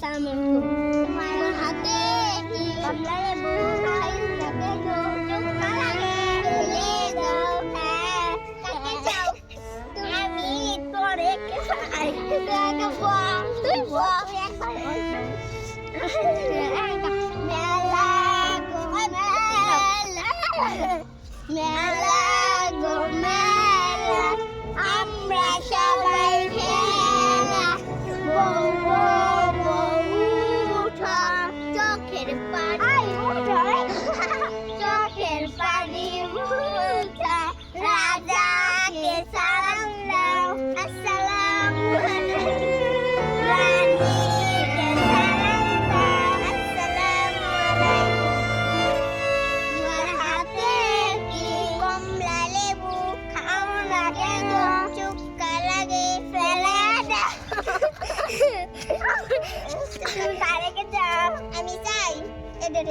Assalamualaikum. Marhati kamlare bukai lage do chukka lage le do kake chau ami pore ke ai ga bong tui bong ekbar মেলা গো মেলা আমরা সবাই খেলা বউ বউ বউ উঠা চোখের পানি চোখের পানি মুছা রাজাকে সালাম দাও আসসালামু আলাইকুম রানীকে সালাম দাও আসসালামু আলাইকুম হাতে কি কমলা লেবু খাও না কেন চুক্কা লাগে ফেলে দাও তারেকে যাও আমি চাই এডে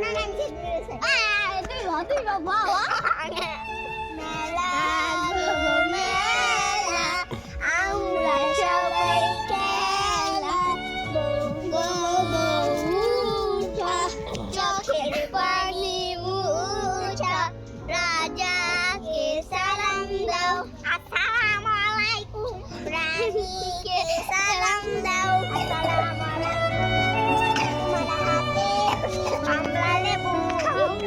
না না আমি তুই বাবা মেলা গো মেলা আমরা সবাই খেলা গো মুছা চোখের পানি মুছা রাজাকে সালাম দাও আসসালামু আলাইকুম রানীকে সালাম দাও আসসালামু আলাইকুম মালাহাতে আমরা লেবু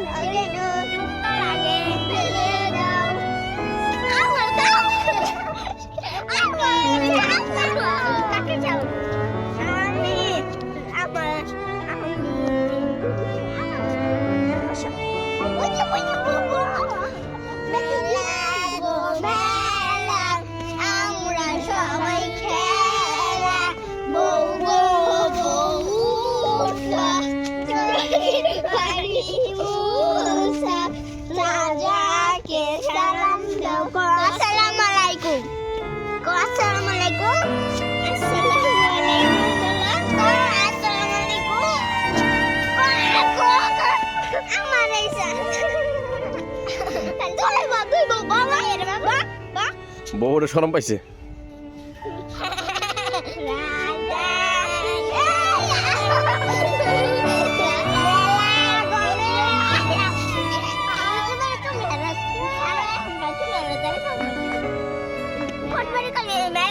লাগে চুক্কা লাগে ফেলে দাও আমার দাও আমার কাকে যাও আমি আমার আমরা সবাই খেলা বউ বউ বউ রাজাকে সালাম দাও আসসালামু আলাইকুম আসসালামু আলাইকুম আসসালামু আলাইকুম আমার এইসা তুই বাবা এর বাবা বউরে শরম পাইছে What